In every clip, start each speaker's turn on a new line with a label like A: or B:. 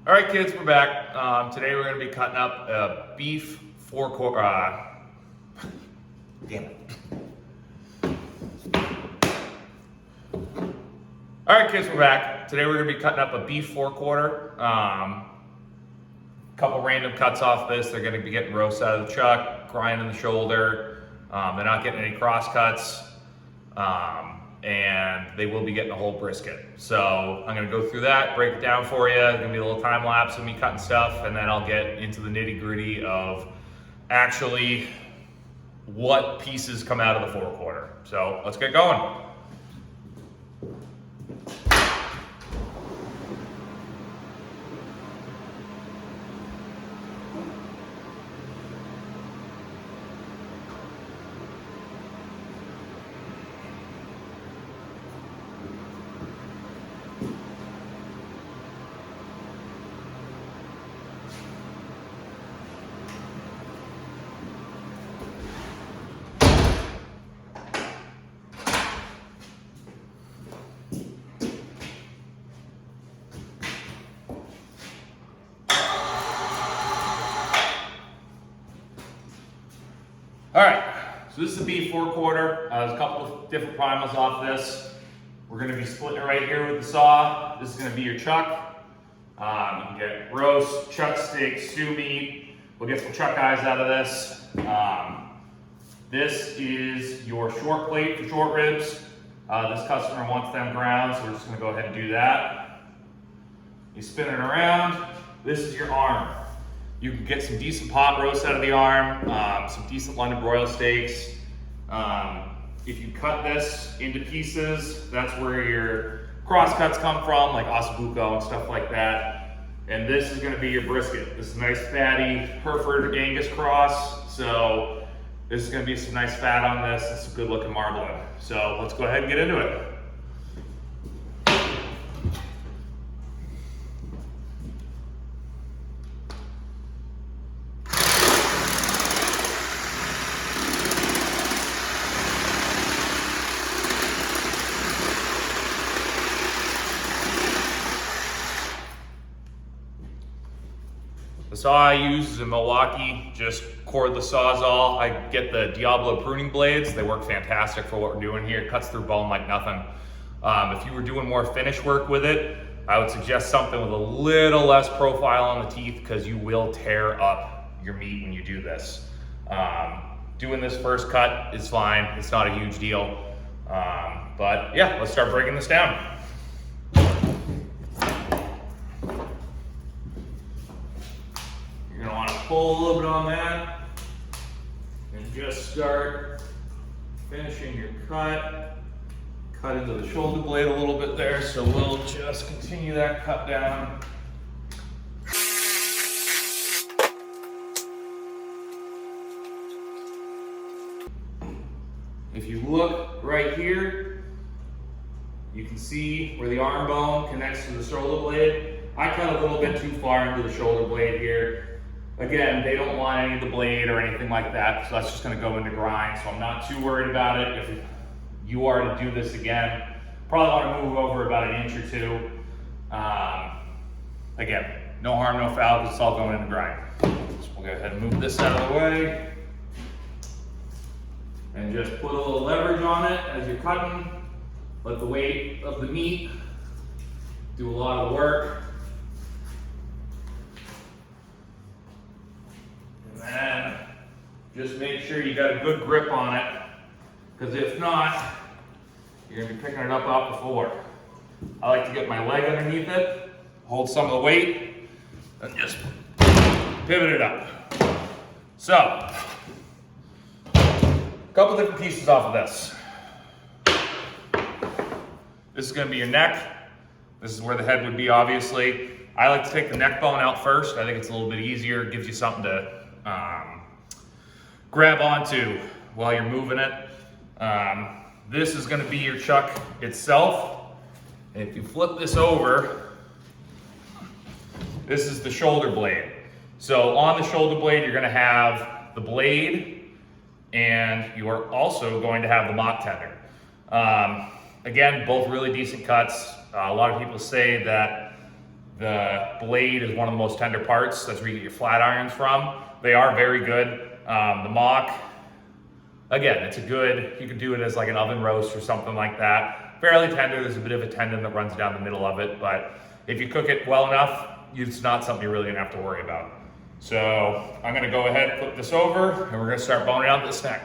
A: All right, kids, we're back. Today we're going to be cutting up a beef four-quarter. Damn it. All right, kids, we're back. Today we're going to be cutting up a beef four-quarter. Couple random cuts off this. They're going to be getting roast out of the chuck, grinding the shoulder. They're not getting any cross cuts. And they will be getting a whole brisket. So I'm gonna go through that, break it down for you. There's gonna be a little time lapse of me cutting stuff, and then I'll get into the nitty gritty of actually what pieces come out of the forequarter. So let's get going. All right, so this is the beef four-quarter. There's a couple of different primals off this. We're gonna be splitting it right here with the saw. This is gonna be your chuck. You can get roast, chuck steak, stew meat. We'll get some chuck eyes out of this. This is your short plate for short ribs. This customer wants them ground, so we're just gonna go ahead and do that. You spin it around. This is your arm. You can get some decent pot roast out of the arm, some decent London broil steaks. If you cut this into pieces, that's where your cross cuts come from, like ossobuco and stuff like that. And this is gonna be your brisket. This is nice fatty Hereford Angus cross. So this is gonna be some nice fat on this and some good looking marbling. So let's go ahead and get into it. The saw I use is a Milwaukee, just cordless sawzall. I get the Diablo pruning blades. They work fantastic for what we're doing here. It cuts through bone like nothing. If you were doing more finish work with it, I would suggest something with a little less profile on the teeth because you will tear up your meat when you do this. Doing this first cut is fine. It's not a huge deal. But yeah, let's start breaking this down. You're gonna wanna pull a little bit on that and just start finishing your cut. Cut into the shoulder blade a little bit there, so we'll just continue that cut down. If you look right here, you can see where the arm bone connects to the shoulder blade. I cut a little bit too far into the shoulder blade here. Again, they don't want any of the blade or anything like that, so that's just gonna go into grind, so I'm not too worried about it. If you are to do this again, probably wanna move over about an inch or two. Again, no harm, no foul, because it's all going into grind. So we'll go ahead and move this out of the way. And just put a little leverage on it as you're cutting. Let the weight of the meat do a lot of work. And then just make sure you got a good grip on it, because if not, you're gonna be picking it up off the floor. I like to get my leg underneath it, hold some of the weight, and just pivot it up. So, a couple different pieces off of this. This is gonna be your neck. This is where the head would be, obviously. I like to take the neck bone out first. I think it's a little bit easier. It gives you something to grab onto while you're moving it. This is gonna be your chuck itself. And if you flip this over, this is the shoulder blade. So on the shoulder blade, you're gonna have the blade, and you are also going to have the mock tender. Again, both really decent cuts. A lot of people say that The blade is one of the most tender parts. That's where you get your flat irons from. They are very good. The mock, again, it's a good, you could do it as like an oven roast or something like that. Fairly tender, there's a bit of a tendon that runs down the middle of it, but if you cook it well enough, it's not something you're really gonna have to worry about. So I'm gonna go ahead and flip this over and we're gonna start boning out this neck.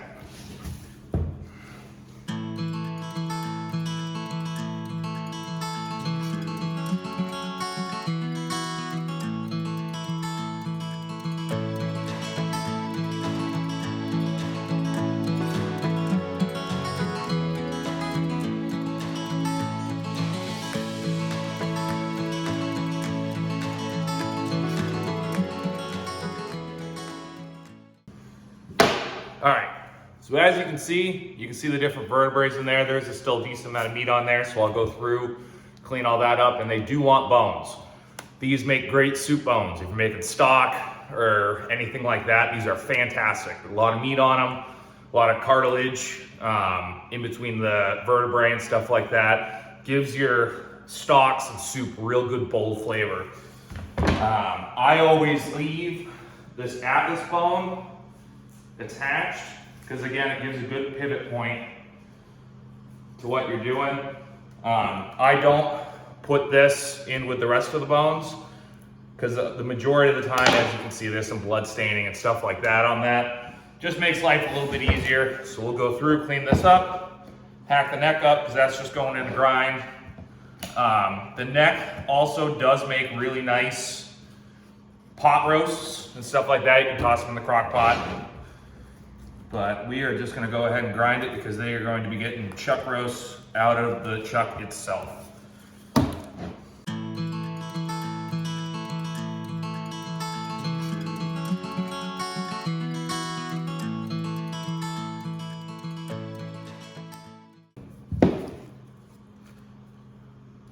A: All right, so as you can see the different vertebrae in there. There's still a decent amount of meat on there, so I'll go through, clean all that up, and they do want bones. These make great soup bones. If you're making stock or anything like that, these are fantastic. A lot of meat on them, a lot of cartilage in between the vertebrae and stuff like that. Gives your stocks and soup real good bold flavor. I always leave this atlas bone attached, because again, it gives a good pivot point to what you're doing. I don't put this in with the rest of the bones, because the majority of the time, as you can see, there's some blood staining and stuff like that on that. Just makes life a little bit easier. So we'll go through, clean this up, hack the neck up, because that's just going in the grind. The neck also does make really nice pot roasts and stuff like that. You can toss them in the crock pot. But we are just gonna go ahead and grind it because they are going to be getting chuck roasts out of the chuck itself.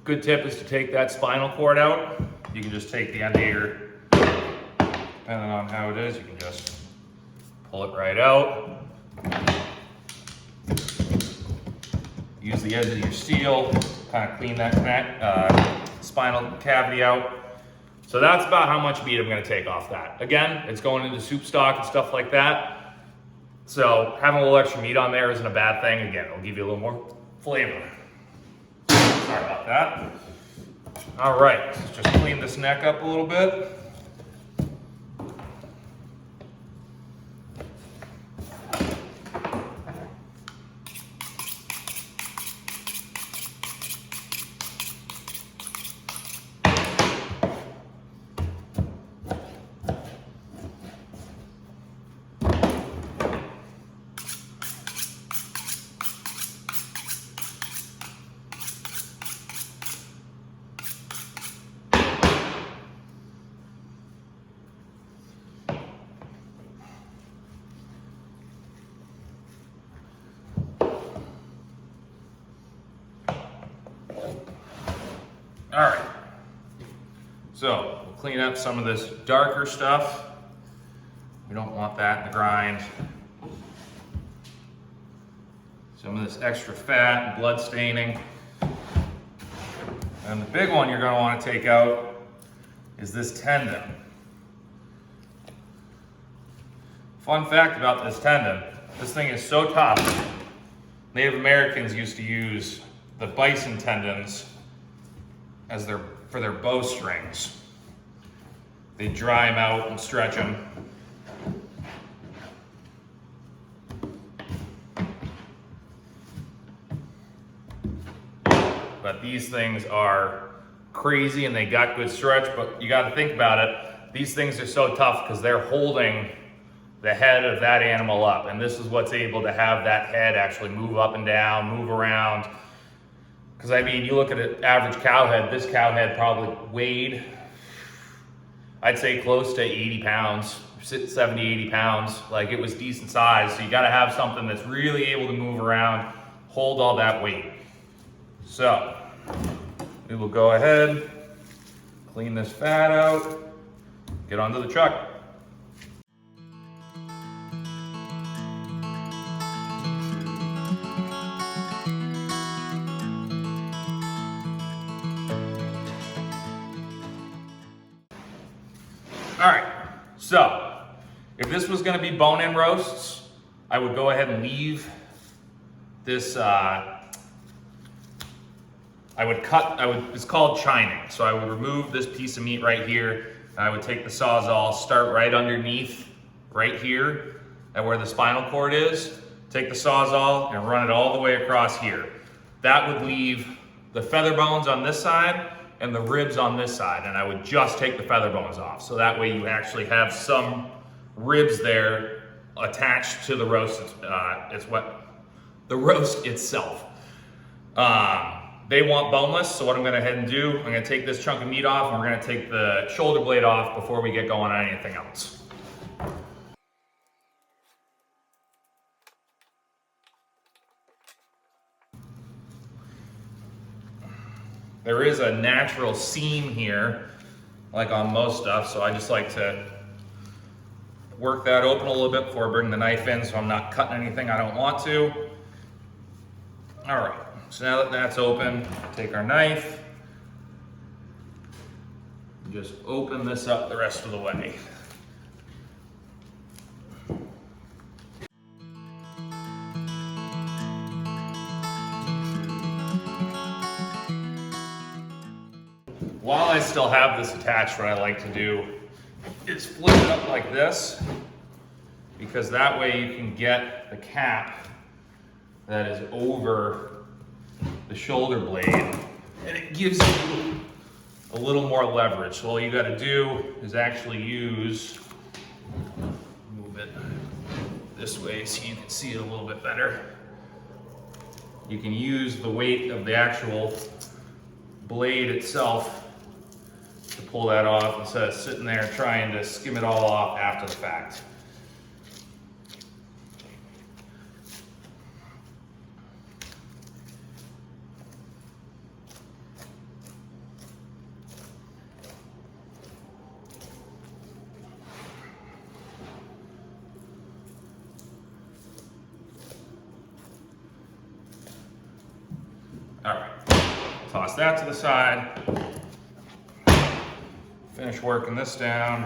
A: Good tip is to take that spinal cord out. You can just take the end of your, depending on how it is, you can just pull it right out. Use the edge of your steel, kind of clean that spinal cavity out. So that's about how much meat I'm gonna take off that. Again, it's going into soup stock and stuff like that. So having a little extra meat on there isn't a bad thing. Again, it'll give you a little more flavor. Sorry about that. All right, let's just clean this neck up a little bit. All right, so we'll clean up some of this darker stuff. We don't want that in the grind. Some of this extra fat and blood staining. And the big one you're going to want to take out is this tendon. Fun fact about this tendon, this thing is so tough. Native Americans used to use the bison tendons as for their bowstrings. They dry them out and stretch them. But these things are crazy and they got good stretch, but you got to think about it. These things are so tough because they're holding the head of that animal up, and this is what's able to have that head actually move up and down, move around. Because I mean, you look at an average cow head, this cow head probably weighed, I'd say close to 80 pounds, 70, 80 pounds. Like, it was decent size. So you gotta have something that's really able to move around, hold all that weight. So we will go ahead, clean this fat out, get onto the truck. All right, so if this was gonna be bone-in roasts, I would go ahead and leave this, it's called chining. So I would remove this piece of meat right here. I would take the Sawzall, start right underneath, right here, at where the spinal cord is. Take the Sawzall and run it all the way across here. That would leave the feather bones on this side and the ribs on this side, and I would just take the feather bones off. So that way you actually have some ribs there attached to the roast. The roast itself. They want boneless, so what I'm gonna head and do, I'm gonna take this chunk of meat off and we're gonna take the shoulder blade off before we get going on anything else. There is a natural seam here, like on most stuff, so I just like to work that open a little bit before I bring the knife in so I'm not cutting anything I don't want to. All right, so now that that's open, take our knife, and just open this up the rest of the way. While I still have this attached, what I like to do is flip it up like this, because that way you can get the cap that is over the shoulder blade, and it gives you a little more leverage. So all you got to do is actually move it this way so you can see it a little bit better. You can use the weight of the actual blade itself to pull that off instead of sitting there trying to skim it all off after the fact. All right, toss that to the side. Finish working this down.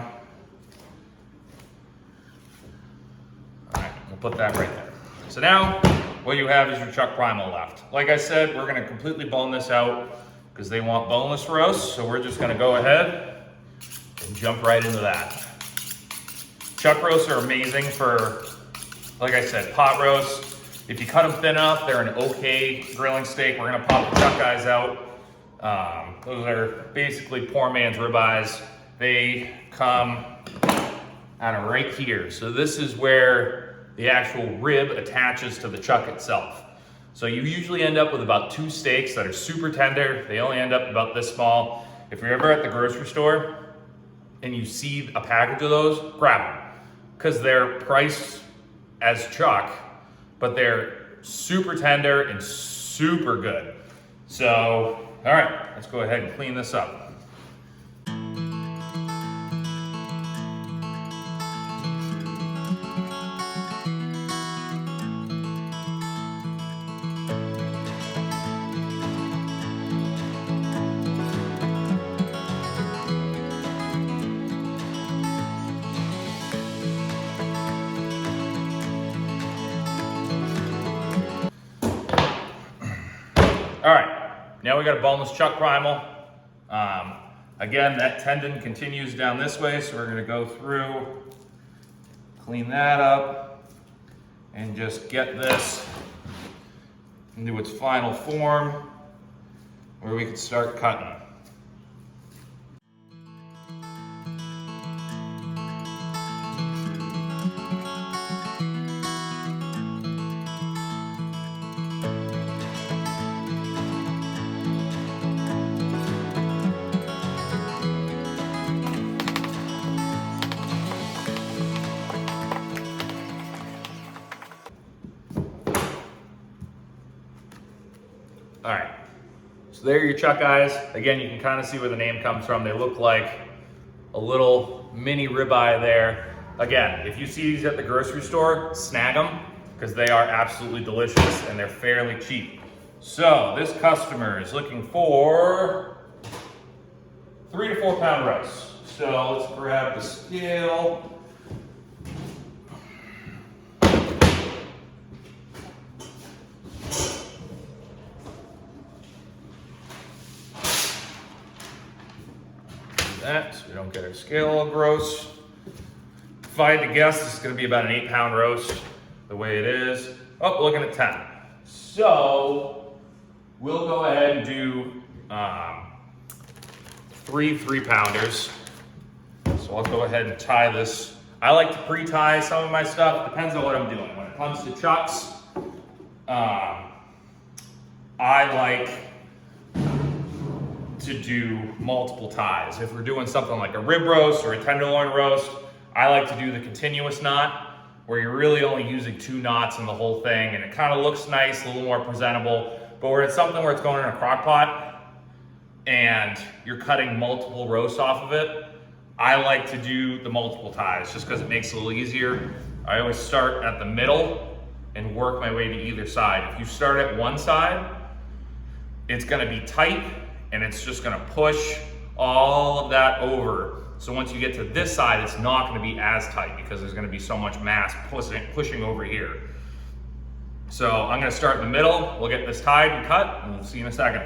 A: All right, we'll put that right there. So now, what you have is your chuck primal left. Like I said, we're gonna completely bone this out because they want boneless roasts, so we're just gonna go ahead and jump right into that. Chuck roasts are amazing for, like I said, pot roasts. If you cut them thin enough, they're an okay grilling steak. We're gonna pop the chuck eyes out. Those are basically poor man's ribeyes. They come out of right here. So this is where the actual rib attaches to the chuck itself. So you usually end up with about 2 steaks that are super tender. They only end up about this small. If you're ever at the grocery store and you see a package of those, grab them, because they're priced as chuck, but they're super tender and super good. So, all right, let's go ahead and clean this up. All right, now we got a boneless chuck primal. Again, that tendon continues down this way, so we're gonna go through, clean that up, and just get this into its final form where we can start cutting. All right, so there are your chuck eyes. Again, you can kind of see where the name comes from. They look like a little mini ribeye there. Again, if you see these at the grocery store, snag them, because they are absolutely delicious and they're fairly cheap. So this customer is looking for 3 to 4 pound roasts. so let's grab the scale. That so we don't get our scale all gross. If I had to guess, this is going to be about an 8-pound roast the way it is. Oh, looking at 10. So we'll go ahead and do 3 3-pounders. So I'll go ahead and tie this. I like to pre-tie some of my stuff. Depends on what I'm doing. When it comes to chucks, I like to do multiple ties. If we're doing something like a rib roast or a tenderloin roast, I like to do the continuous knot, where you're really only using 2 knots in the whole thing, and it kind of looks nice, a little more presentable. But where it's something where it's going in a crock pot and you're cutting multiple roasts off of it, I like to do the multiple ties just because it makes it a little easier. I always start at the middle and work my way to either side. If you start at one side, it's going to be tight and it's just going to push all of that over. So once you get to this side, it's not going to be as tight because there's going to be so much mass pushing over here. So I'm going to start in the middle. We'll get this tied and cut, and we'll see you in a second.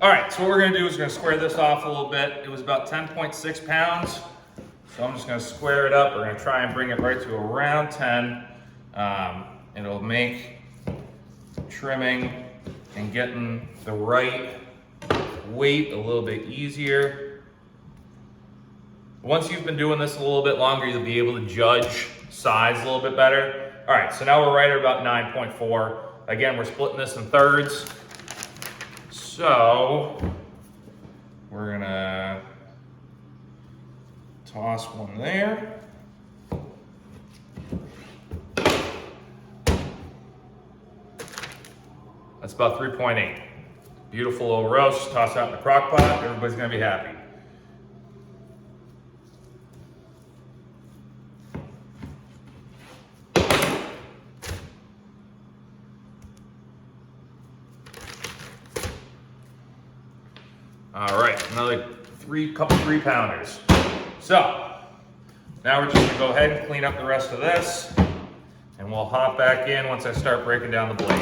A: All right, so what we're gonna do is we're gonna square this off a little bit. It was about 10.6 pounds. So I'm just gonna square it up. We're gonna try and bring it right to around 10. It'll make trimming and getting the right weight a little bit easier. Once you've been doing this a little bit longer, you'll be able to judge size a little bit better. All right, so now we're right at about 9.4. Again, we're splitting this in thirds. So we're gonna toss one there. That's about 3.8. Beautiful little roast, toss out in the crock pot, everybody's gonna be happy. All right, another couple 3-pounders. So now we're just gonna go ahead and clean up the rest of this, and we'll hop back in once I start breaking down the blade.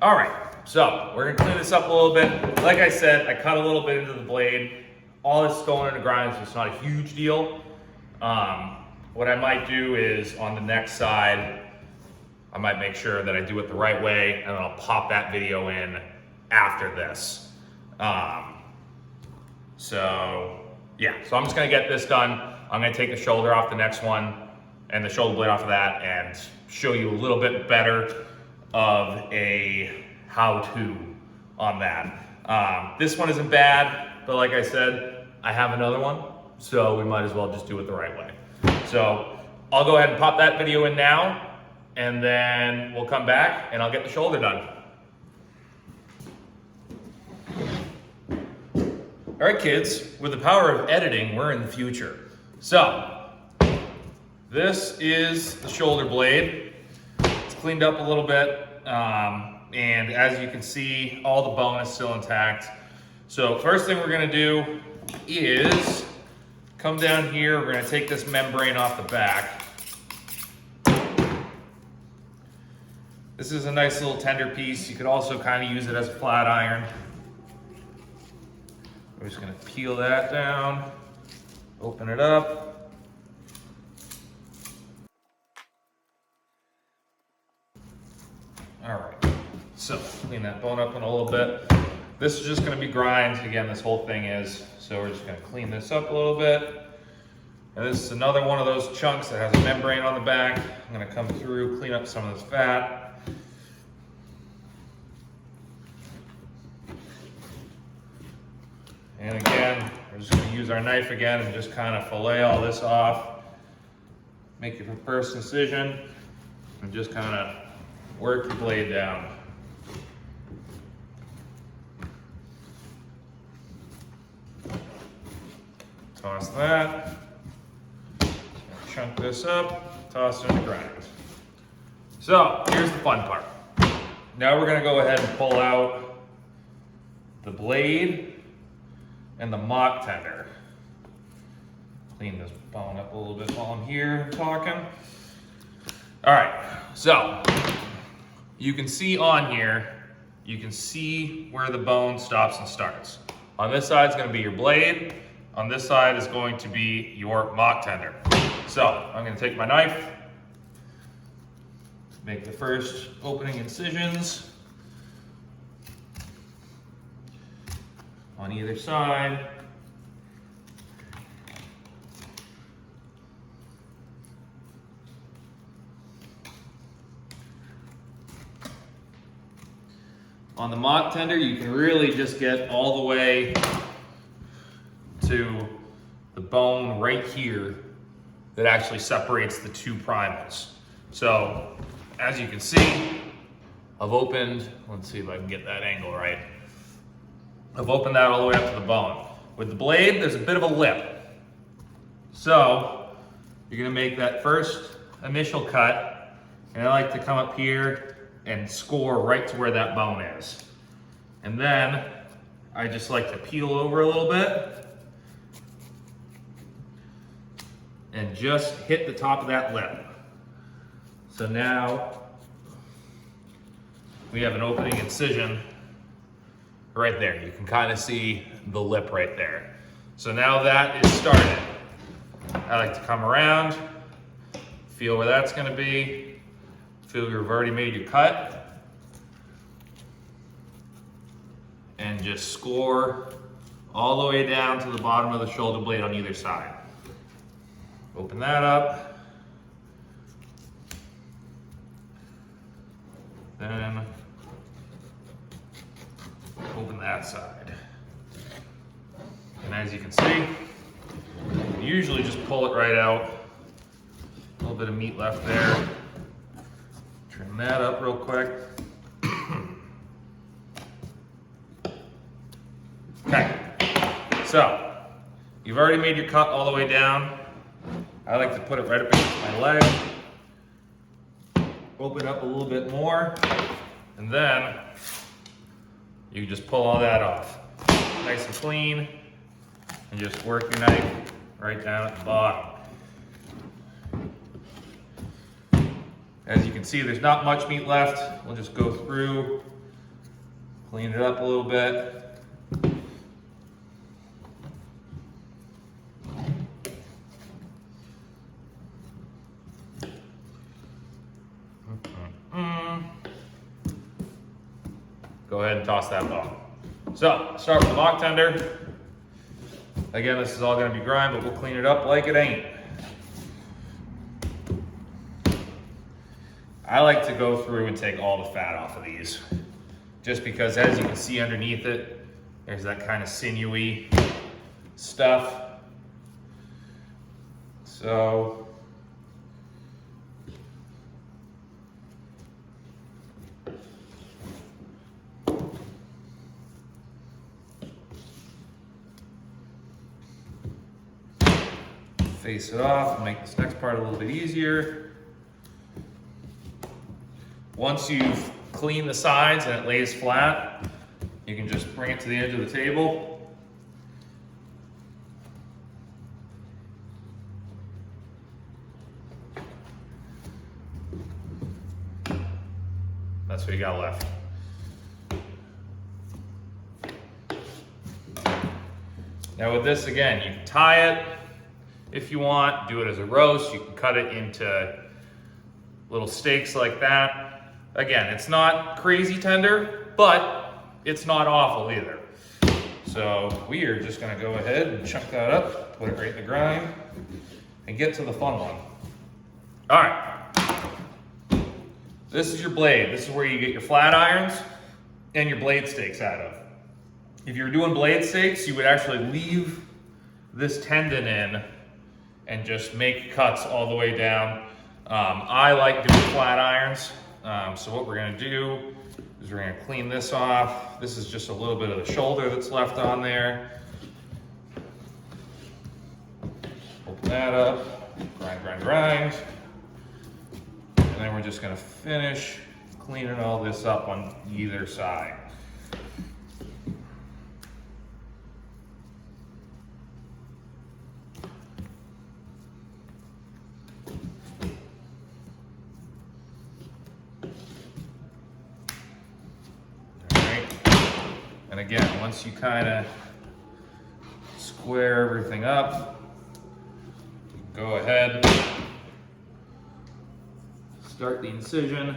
A: All right, so we're gonna clean this up a little bit. Like I said, I cut a little bit into the blade. All it's going into grind, so it's not a huge deal. What I might do is on the next side, I might make sure that I do it the right way, and then I'll pop that video in after this. So I'm just gonna get this done. I'm gonna take the shoulder off the next one and the shoulder blade off of that and show you a little bit better of a how-to on that. This one isn't bad, but like I said, I have another one, so we might as well just do it the right way. So I'll go ahead and pop that video in now, and then we'll come back and I'll get the shoulder done. All right, kids, with the power of editing, we're in the future. So this is the shoulder blade. It's cleaned up a little bit, and as you can see, all the bone is still intact. So first thing we're gonna do is come down here. We're gonna take this membrane off the back. This is a nice little tender piece. You could also kind of use it as a flat iron. We're just gonna peel that down, open it up. All right, so clean that bone up in a little bit. This is just gonna be grind. Again, this whole thing is. So we're just gonna clean this up a little bit. And this is another one of those chunks that has a membrane on the back. I'm gonna come through, clean up some of this fat. And again, we're just gonna use our knife again and just kind of fillet all this off. Make your first incision and just kind of work the blade down. Toss that. Chunk this up, toss it in the grind. So here's the fun part. Now we're gonna go ahead and pull out the blade and the mock tender. Clean this bone up a little bit while I'm here talking. All right, so you can see on here, you can see where the bone stops and starts. On this side is gonna be your blade. On this side is going to be your mock tender. So I'm gonna take my knife, make the first opening incisions on either side. On the mock tender, you can really just get all the way to the bone right here that actually separates the two primals. So as you can see, I've opened, let's see if I can get that angle right. I've opened that all the way up to the bone. With the blade, there's a bit of a lip. So you're gonna make that first initial cut, and I like to come up here and score right to where that bone is. And then I just like to peel over a little bit and just hit the top of that lip. So now we have an opening incision right there. You can kind of see the lip right there. So now that is started. I like to come around, feel where that's gonna be, feel you've already made your cut, and just score all the way down to the bottom of the shoulder blade on either side. Open that up. Then open that side. And as you can see, you usually just pull it right out. A little bit of meat left there. Trim that up real quick. Okay, so you've already made your cut all the way down. I like to put it right up against my leg. Open up a little bit more, and then you just pull all that off. Nice and clean, and just work your knife right down at the bottom. As you can see, there's not much meat left. We'll just go through, clean it up a little bit. Go ahead and toss that bone. So, start with the mock tender. Again, this is all gonna be grind, but we'll clean it up like it ain't. I like to go through and take all the fat off of these, just because as you can see underneath it, there's that kind of sinewy stuff. So, face it off and make this next part a little bit easier. Once you've cleaned the sides and it lays flat, you can just bring it to the edge of the table. That's what you got left. Now with this, again, you can tie it if you want, do it as a roast. You can cut it into little steaks like that. Again, it's not crazy tender, but it's not awful either. So we are just gonna go ahead and chunk that up, put it right in the grind, and get to the fun one. All right, this is your blade. This is where you get your flat irons and your blade steaks out of. If you're doing blade steaks, you would actually leave this tendon in and just make cuts all the way down. I like doing flat irons. So what we're gonna do is we're gonna clean this off. This is just a little bit of the shoulder that's left on there. Open that up, grind, grind, grind. And then we're just gonna finish cleaning all this up on either side. And again, once you kind of square everything up, you can go ahead, start the incision.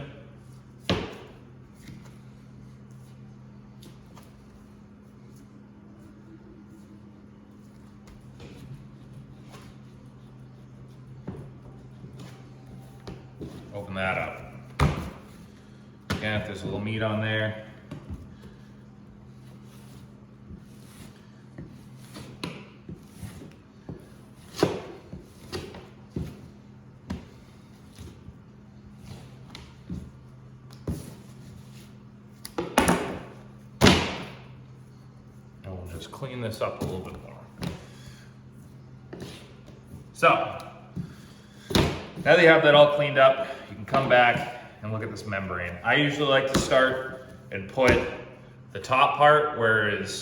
A: Open that up. Again, if there's a little meat on there, just clean this up a little bit more. So, now that you have that all cleaned up, you can come back and look at this membrane. I usually like to start and put the top part where it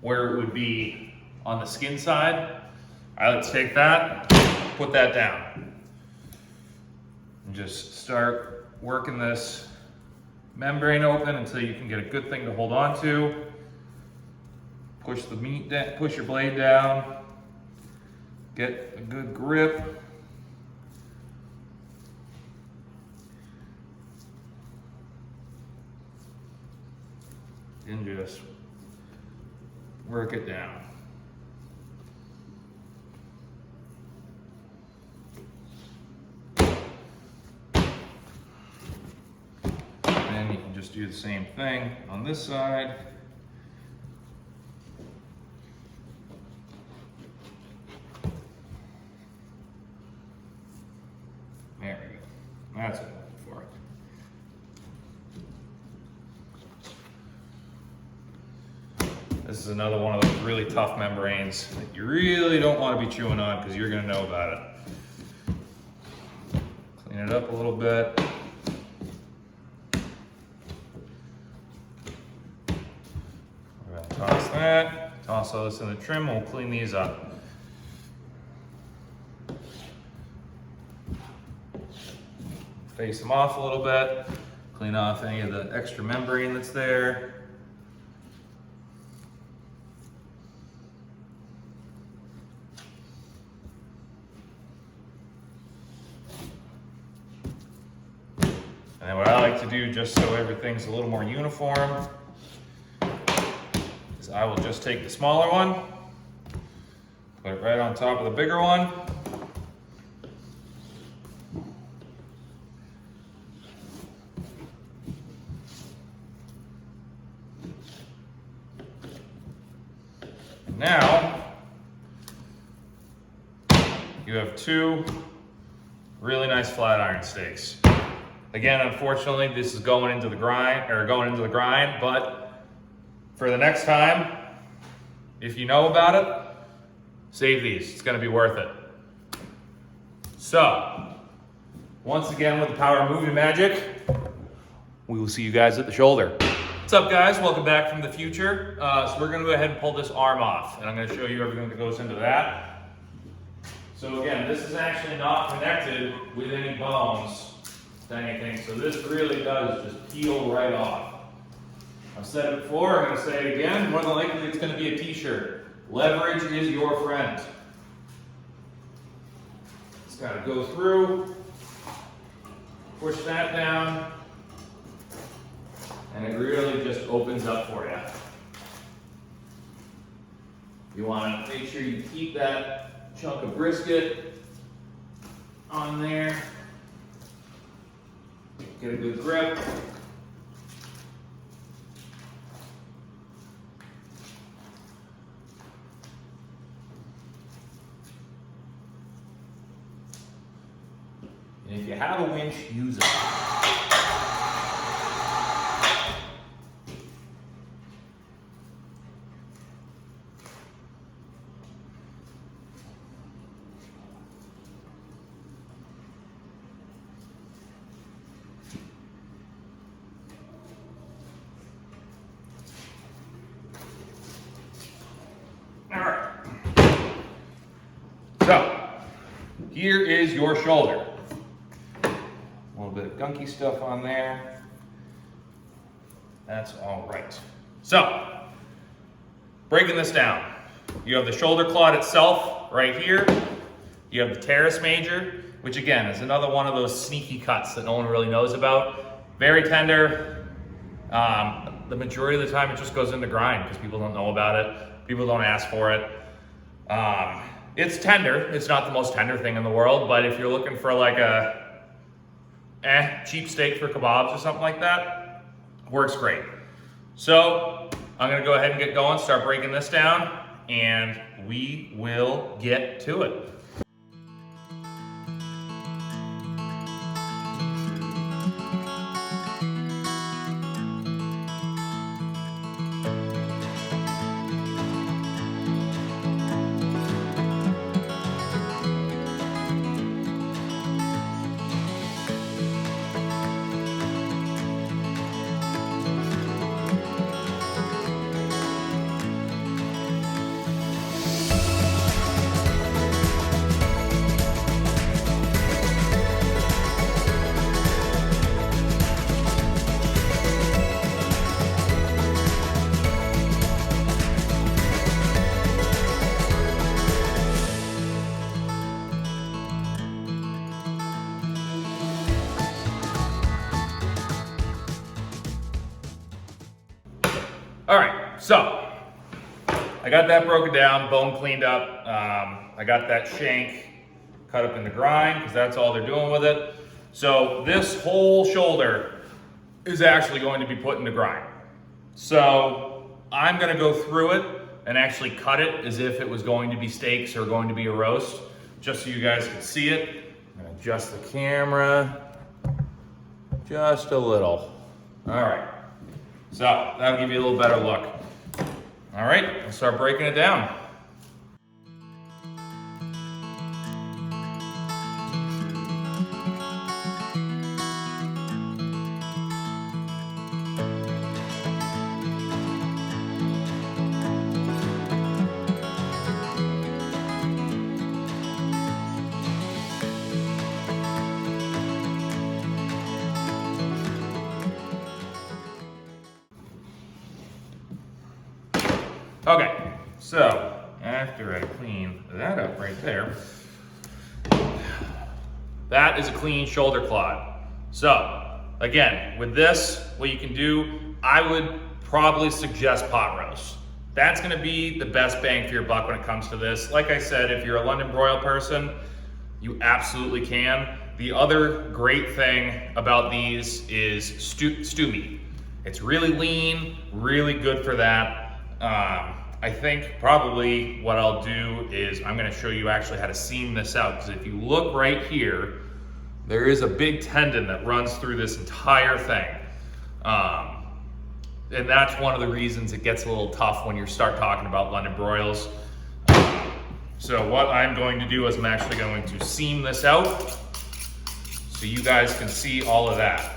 A: would be on the skin side. I like to take that, put that down, and just start working this membrane open until you can get a good thing to hold on to. Push the meat down, push your blade down, get a good grip. And just work it down. And you can just do the same thing on this side. There we go. That's what I'm looking for. This is another one of those really tough membranes that you really don't want to be chewing on because you're going to know about it. Clean it up a little bit. We're going to toss that. Toss all this in the trim and we'll clean these up. Face them off a little bit, clean off any of the extra membrane that's there. And then what I like to do, just so everything's a little more uniform, is I will just take the smaller one, put it right on top of the bigger one. Now, you have two really nice flat iron steaks. Again, unfortunately, this is going into the grind, but for the next time, if you know about it, save these. It's gonna be worth it. So, once again with the power of movie magic, we will see you guys at the shoulder. What's up, guys? Welcome back from the future. So we're gonna go ahead and pull this arm off, and I'm gonna show you everything that goes into that. So again, this is actually not connected with any bones to anything, so this really does just peel right off. I've said it before, I'm gonna say it again, more than likely it's gonna be a t-shirt. Leverage is your friend. Just gotta go through, push that down, and it really just opens up for you. You want to make sure you keep that chunk of brisket on there. Get a good grip. And if you have a winch, use it. All right. So, here is your shoulder. A little bit of gunky stuff on there. That's all right. So, breaking this down. You have the shoulder clot itself right here. You have the teres major, which again is another one of those sneaky cuts that no one really knows about. Very tender. The majority of the time it just goes into grind because people don't know about it. People don't ask for it. It's tender. It's not the most tender thing in the world, but if you're looking for like a cheap steak for kebabs or something like that, works great. So I'm gonna go ahead and get going, start breaking this down, and we will get to it. All right, so I got that broken down, bone cleaned up. I got that shank cut up in the grind because that's all they're doing with it. So this whole shoulder is actually going to be put in the grind. So I'm gonna go through it and actually cut it as if it was going to be steaks or going to be a roast, just so you guys can see it. I'm gonna adjust the camera just a little. All right. So that'll give you a little better look. All right, let's start breaking it down. Okay, so after I clean that up right there, that is a clean shoulder clot. So again, with this, what you can do, I would probably suggest pot roast. That's gonna be the best bang for your buck when it comes to this. Like I said, if you're a London broil person, you absolutely can. The other great thing about these is stew meat. It's really lean, really good for that. I think probably what I'll do is I'm gonna show you actually how to seam this out, because if you look right here, there is a big tendon that runs through this entire thing. And that's one of the reasons it gets a little tough when you start talking about London broils. So what I'm going to do is I'm actually going to seam this out so you guys can see all of that.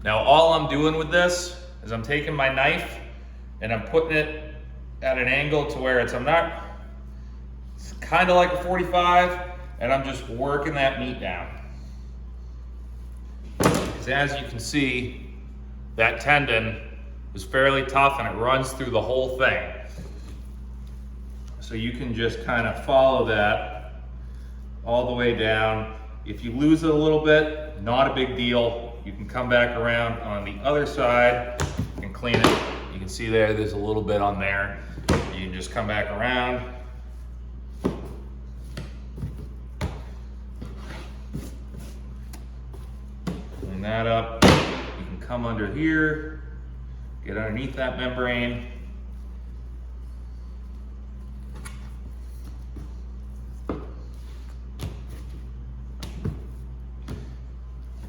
A: Now all I'm doing with this is I'm taking my knife and I'm putting it at an angle to where it's kind of like a 45, and I'm just working that meat down. is, as you can see, that tendon is fairly tough and it runs through the whole thing. So you can just kind of follow that all the way down. If you lose it a little bit, not a big deal. You can come back around on the other side and clean it. You can see there's a little bit on there. You can just come back around. Clean that up. You can come under here, get underneath that membrane.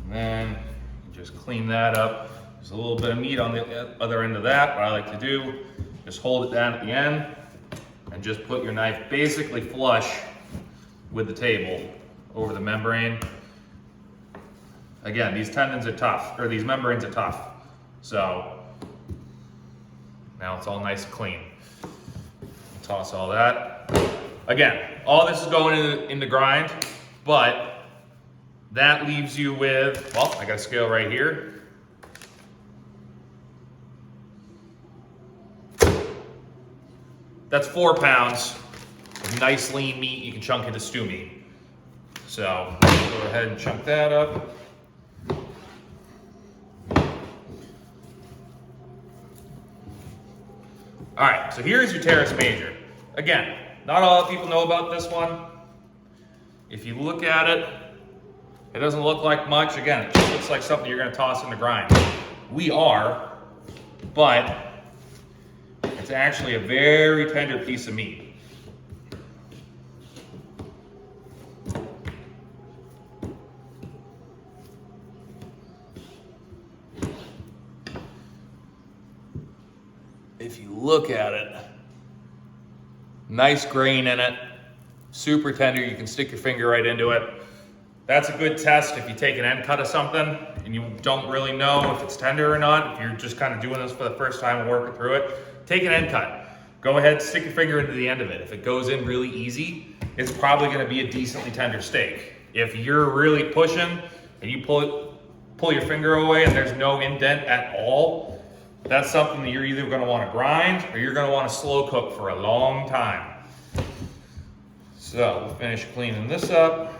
A: And then you just clean that up. There's a little bit of meat on the other end of that. What I like to do, just hold it down at the end and just put your knife basically flush with the table over the membrane. Again, these tendons are tough, or these membranes are tough. So now it's all nice and clean. Toss all that. Again, all this is going in the grind, but that leaves you with, well, I got a scale right here. That's 4 pounds of nice lean meat you can chunk into stew meat. So go ahead and chunk that up. All right, so here's your teres major. Again, not a lot of people know about this one. If you look at it, it doesn't look like much. Again, it just looks like something you're gonna toss in the grind. We are, but it's actually a very tender piece of meat. If you look at it, nice grain in it, super tender. You can stick your finger right into it. That's a good test if you take an end cut of something and you don't really know if it's tender or not. If you're just kind of doing this for the first time and working through it, take an end cut. Go ahead, stick your finger into the end of it. If it goes in really easy, it's probably gonna be a decently tender steak. If you're really pushing and you pull your finger away and there's no indent at all, that's something that you're either gonna wanna grind or you're gonna wanna slow cook for a long time. So we'll finish cleaning this up.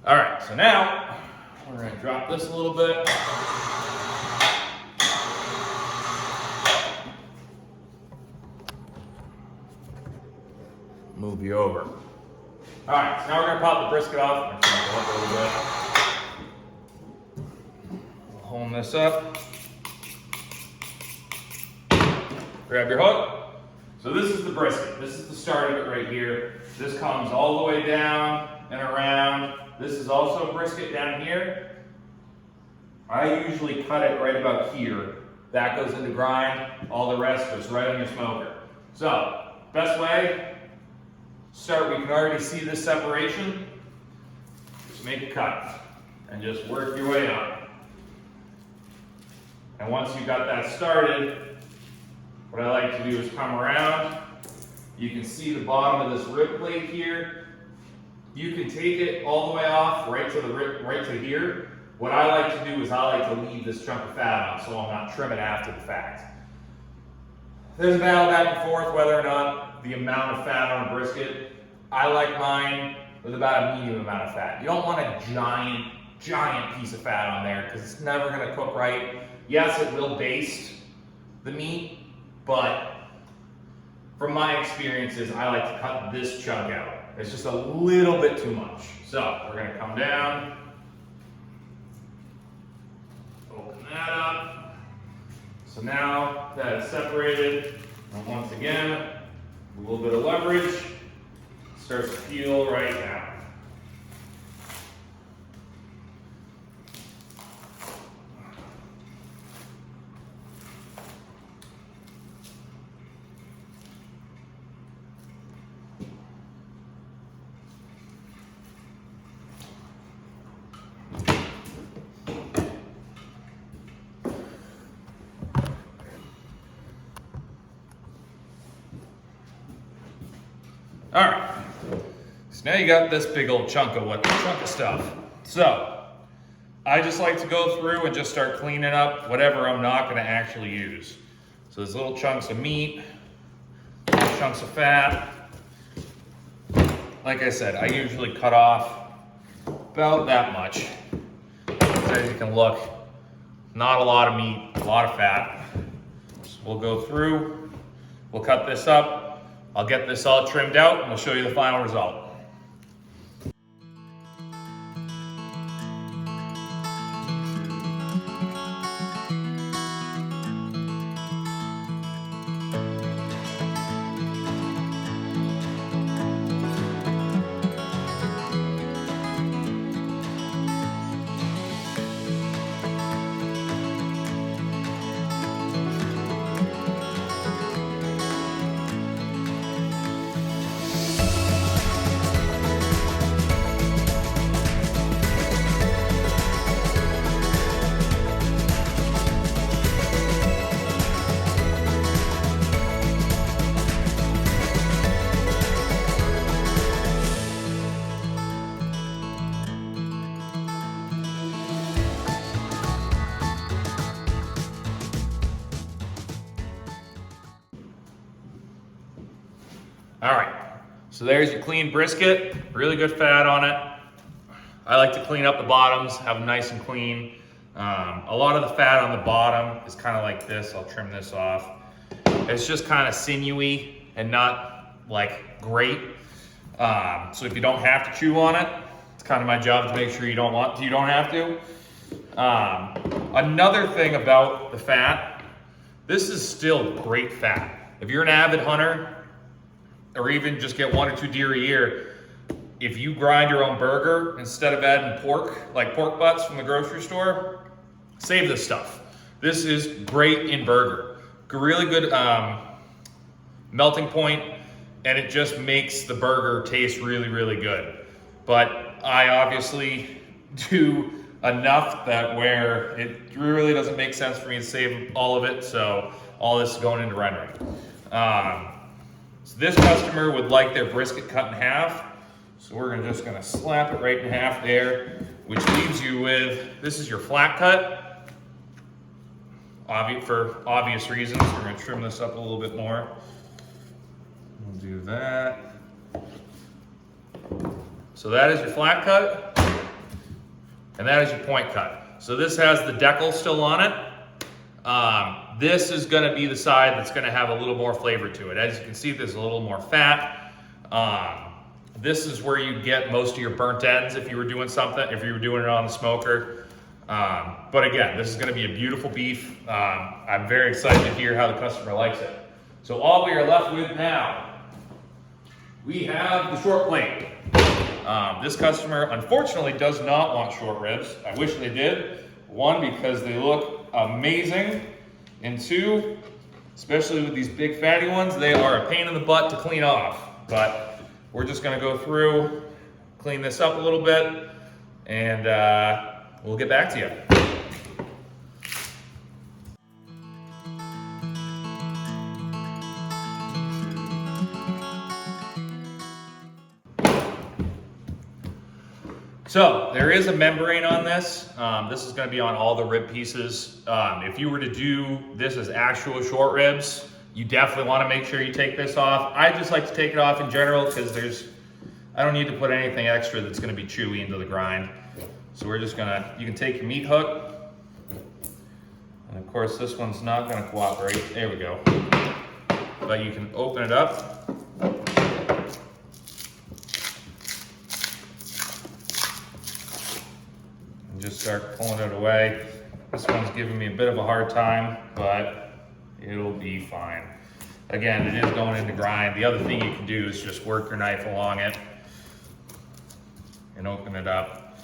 A: All right, so now we're gonna drop this a little bit. Move you over. All right, so now we're gonna pop the brisket off. I'm just gonna go up a little bit. We'll hone this up. Grab your hook. So this is the brisket. This is the start of it right here. This comes all the way down and around. This is also brisket down here. I usually cut it right about here. That goes into grind. All the rest goes right on your smoker. So, best way, start, we can already see this separation. Just make a cut and just work your way up. And once you've got that started, what I like to do is come around. You can see the bottom of this rib plate here. You can take it all the way off right to here. What I like to do is I like to leave this chunk of fat on so I'm not trimming after the fact. There's a battle back and forth whether or not the amount of fat on a brisket. I like mine with about a medium amount of fat. You don't want a giant piece of fat on there because it's never gonna cook right. Yes, it will baste the meat, but from my experiences, I like to cut this chunk out. It's just a little bit too much. So we're gonna come down, open that up. So now that it's separated, and once again, a little bit of leverage, starts to peel right now. All right, so now you got this big old chunk of stuff. So I just like to go through and just start cleaning up whatever I'm not gonna actually use. So there's little chunks of meat, little chunks of fat. Like I said, I usually cut off about that much. So as you can look, not a lot of meat, a lot of fat. So we'll go through, we'll cut this up. I'll get this all trimmed out and we'll show you the final result. All right, so there's your clean brisket, really good fat on it. I like to clean up the bottoms, have them nice and clean. A lot of the fat on the bottom is kind of like this. I'll trim this off. It's just kind of sinewy and not like great. So if you don't have to chew on it, it's kind of my job to make sure you don't have to. Another thing about the fat, this is still great fat. If you're an avid hunter, or even just get 1 or 2 deer a year, if you grind your own burger instead of adding pork, like pork butts from the grocery store, save this stuff. This is great in burger. Really good melting point, and it just makes the burger taste really, really good. But I obviously do enough that where it really doesn't make sense for me to save all of it, so all this is going into rendering. So this customer would like their brisket cut in half. So we're just gonna slap it right in half there, which leaves you with, this is your flat cut. For obvious reasons, we're gonna trim this up a little bit more. We'll do that. So that is your flat cut, and that is your point cut. So this has the decal still on it. This is gonna be the side that's gonna have a little more flavor to it. As you can see, there's a little more fat. This is where you get most of your burnt ends if you were doing it on the smoker. But again, this is gonna be a beautiful beef. I'm very excited to hear how the customer likes it. So all we are left with now, we have the short plate. This customer unfortunately does not want short ribs. I wish they did. 1, because they look amazing, and 2, especially with these big fatty ones, they are a pain in the butt to clean off. But we're just gonna go through, clean this up a little bit, and we'll get back to you. So there is a membrane on this. This is going to be on all the rib pieces. If you were to do this as actual short ribs, you definitely want to make sure you take this off. I just like to take it off in general because I don't need to put anything extra that's going to be chewy into the grind. So we're just gonna, you can take your meat hook, and of course this one's not going to cooperate. There we go. But you can open it up. Just start pulling it away. This one's giving me a bit of a hard time, but it'll be fine. Again, it is going into grind. The other thing you can do is just work your knife along it and open it up.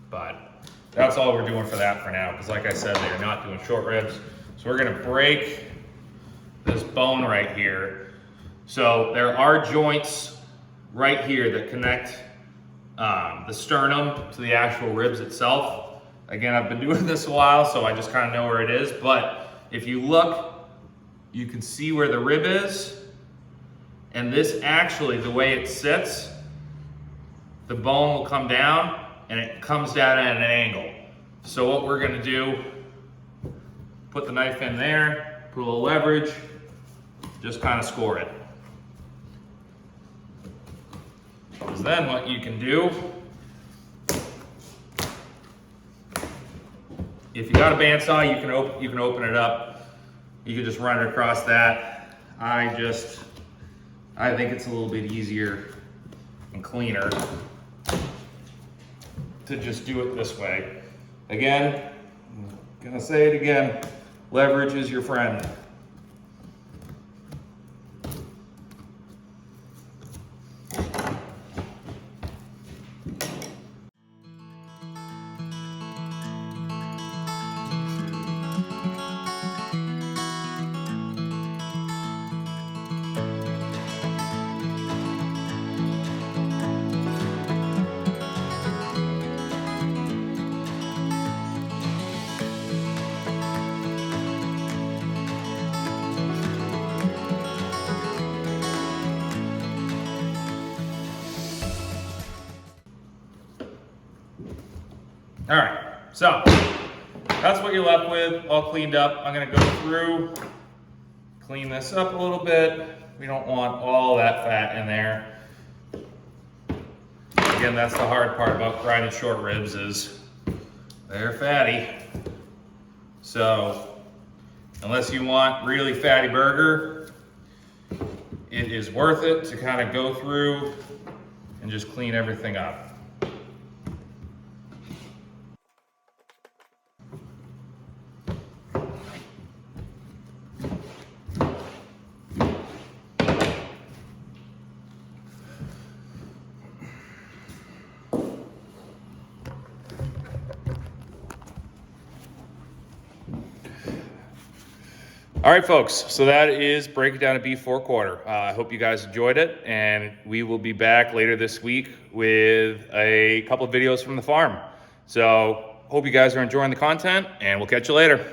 A: But that's all we're doing for that for now, because like I said, they're not doing short ribs. So we're gonna break this bone right here. So there are joints right here that connect the sternum to the actual ribs itself. Again, I've been doing this a while, so I just kind of know where it is. But if you look, you can see where the rib is. And this actually, the way it sits, the bone will come down and it comes down at an angle. So what we're gonna do, put the knife in there, put a little leverage, just kind of score it. Because then what you can do, if you got a bandsaw, you can open it up. You can just run it across that. I think it's a little bit easier and cleaner to just do it this way. Again, I'm gonna say it again, leverage is your friend. All right, so that's what you're left with, all cleaned up. I'm gonna go through, clean this up a little bit. We don't want all that fat in there. Again, that's the hard part about grinding short ribs is they're fatty. So unless you want really fatty burger, it is worth it to kind of go through and just clean everything up. All right, folks, so that is breaking down a beef four-quarter. I hope you guys enjoyed it, and we will be back later this week with a couple of videos from the farm. So hope you guys are enjoying the content, and we'll catch you later.